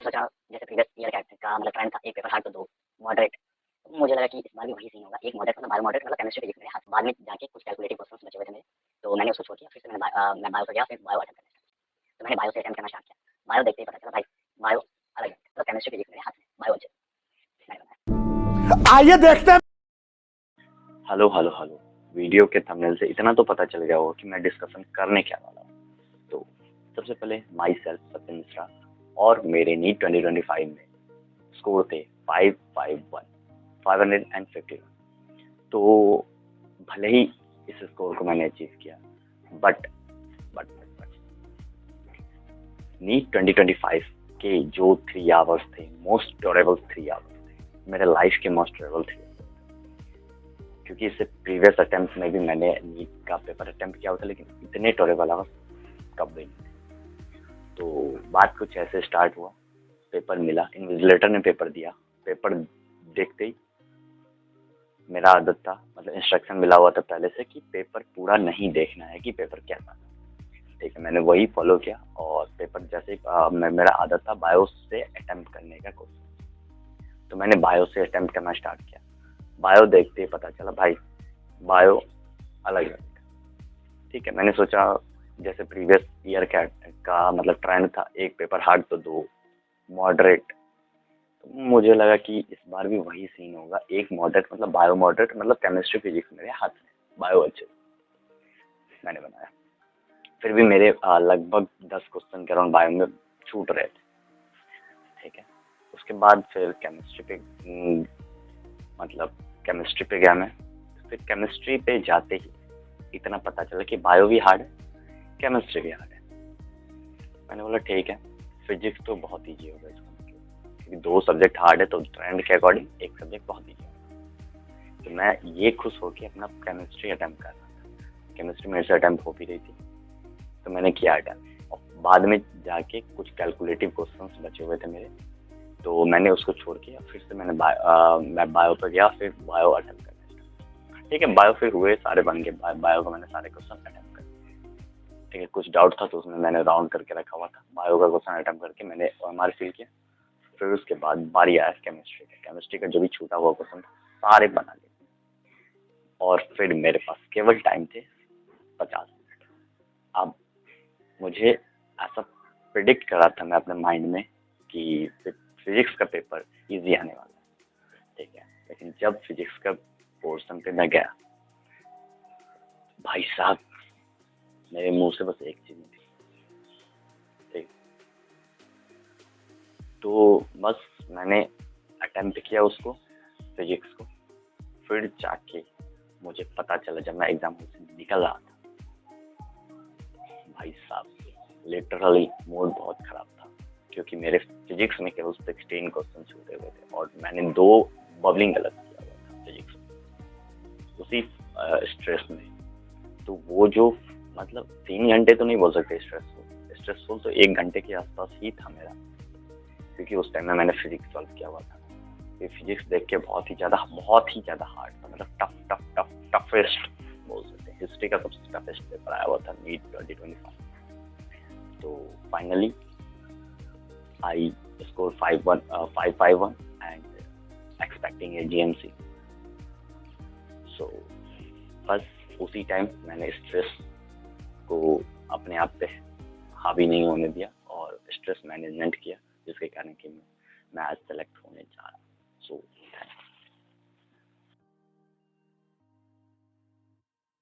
सोचा जैसे previous year का मतलब ट्रेंड था, एक पेपर हार्ड तो दो मॉडरेट। मुझे लगा कि इस बार भी वही सीन होगा, एक मॉडरेट मतलब बायो मॉडरेट मतलब केमिस्ट्री फिजिक्स मेरे हाथ। बाद में जाके कुछ कैलकुलेटिव क्वेश्चंस बचे हुए थे मेरे, तो मैंने उसको छोड़ दिया। फिर से मैं बायो पे गया, फिर बायो अटेम्प्ट करना स्टार्ट। तो मैंने बायो से अटेम्प्ट करना स्टार्ट किया। बायो देखते ही पता चला भाई बायो अलग है, तो केमिस्ट्री फिजिक्स मेरे हाथ में, बायो अच्छे मैंने बनाया। आइए देखते हैं। Hello hello hello. वीडियो के थंबनेल से इतना तो पता चल गया होगा कि मैं डिस्कशन करने क्या वाला हूँ। तो सबसे पहले माई सेल्फ सत्यन मिश्रा, और मेरे नीट 2025 में स्कोर थे 551 तो भले ही इस स्कोर को मैंने अचीव किया, बट नीट 2025 के जो 3 आवर्स थे, मोस्ट ड्यूरेबल 3 आवर्स थे, मेरे लाइफ के मोस्ट ड्यूरेबल 3 आवर्स, क्योंकि इससे प्रीवियस अटेम्प्ट में भी मैंने नीट का पेपर अटेम्प्ट किया हुआ था, लेकिन इतने ड्यूरेबल आवर्स कभी नहीं थे। तो बात कुछ ऐसे स्टार्ट हुआ, पेपर मिला, इन्विजिलेटर ने पेपर दिया। पेपर देखते ही मेरा आदत था, मतलब इंस्ट्रक्शन मिला हुआ था पहले से कि पेपर पूरा नहीं देखना है कि पेपर कैसा था। ठीक है, मैंने वही फॉलो किया और पेपर जैसे मेरा आदत था बायो से अटेम्प्ट करने का कोशिश, तो मैंने बायो से अटेम्प्ट करना स्टार्ट किया। बायो देखते ही पता चला भाई बायो अलग है। ठीक है, मैंने सोचा जैसे प्रीवियस ईयर का मतलब ट्रेंड था, एक पेपर हार्ड तो दो मॉडरेट, तो मुझे लगा कि इस बार भी वही सीन होगा, एक मॉडरेट मतलब बायो मॉडरेट मतलब केमिस्ट्री फिजिक्स मेरे हाथ में, बायो अच्छे मैंने बनाया। फिर भी मेरे लगभग 10 क्वेश्चन के अराउंड बायो में छूट रहे थे। ठीक है, उसके बाद फिर केमिस्ट्री पे गया मैं। फिर केमिस्ट्री पे जाते ही इतना पता चला कि बायो भी हार्ड है, केमिस्ट्री भी हार्ड है। मैंने बोला ठीक है, फिजिक्स तो बहुत ईजी होगा इसको, क्योंकि 2 सब्जेक्ट हार्ड है तो ट्रेंड के अकॉर्डिंग एक सब्जेक्ट बहुत ईजी होगा। तो मैं ये खुश होकर अपना केमिस्ट्री अटेम्प्ट कर रहा था। केमिस्ट्री मेरे से अटेम्प्ट हो भी रही थी, तो मैंने किया अटेम्प्ट। और बाद में जाके कुछ कैलकुलेटिव क्वेश्चंस बचे हुए थे मेरे, तो मैंने उसको छोड़ के फिर से मैं बायो पर गया, फिर बायो अटेम्प्ट करना स्टार्ट। ठीक है, बायो फिर हुए सारे बन गए, बायो का मैंने सारे क्वेश्चन अटेम्प्ट कर। ठीक है, कुछ डाउट था तो उसमें मैंने राउंड करके रखा हुआ था, बायो का क्वेश्चन अटेम्प्ट करके मैंने OMR फिल किया। फिर उसके बाद बारी आया केमिस्ट्री का जो भी छूटा हुआ क्वेश्चन था सारे बना लिए, और फिर मेरे पास केवल टाइम थे 50 मिनट। अब मुझे ऐसा प्रिडिक्ट करा था मैं अपने माइंड में कि फिजिक्स का पेपर इजी आने वाला है। ठीक है, लेकिन जब फिजिक्स का पोर्शन पे मैं गया, भाई साहब मेरे मुंह से बस एक चीज निकली। ठीक, तो बस मैंने अटेम्प्ट किया उसको, फिजिक्स को। फिर जाके मुझे पता चला जब मैं एग्जाम हॉल से निकल रहा था, भाई साहब लिटरली मूड बहुत खराब था, क्योंकि मेरे फिजिक्स में केवल 16 क्वेश्चन छूटे हुए थे और मैंने 2 बबलिंग गलत किया हुआ था फिजिक्स में, उसी स्ट्रेस में। तो वो जो मतलब 3 घंटे तो नहीं बोल सकते स्ट्रेसफुल तो 1 घंटे के आसपास ही था मेरा, क्योंकि उस टाइम में मैंने फिजिक्स सॉल्व किया हुआ था। ये फिजिक्स देख के बहुत ही ज़्यादा हार्ड था, मतलब टफेस्ट बोल सकते हैं। हिस्ट्री का सबसे टफेस्ट पेपर आया हुआ था नीट 2025। तो finally I score 551 and expecting a GMC। सो बस उसी टाइम मैंने स्ट्रेस को अपने आप पे हावी नहीं होने दिया और स्ट्रेस मैनेजमेंट किया, जिसके कारण कि मैं आज सेलेक्ट होने जा रहा हूँ। So thank you.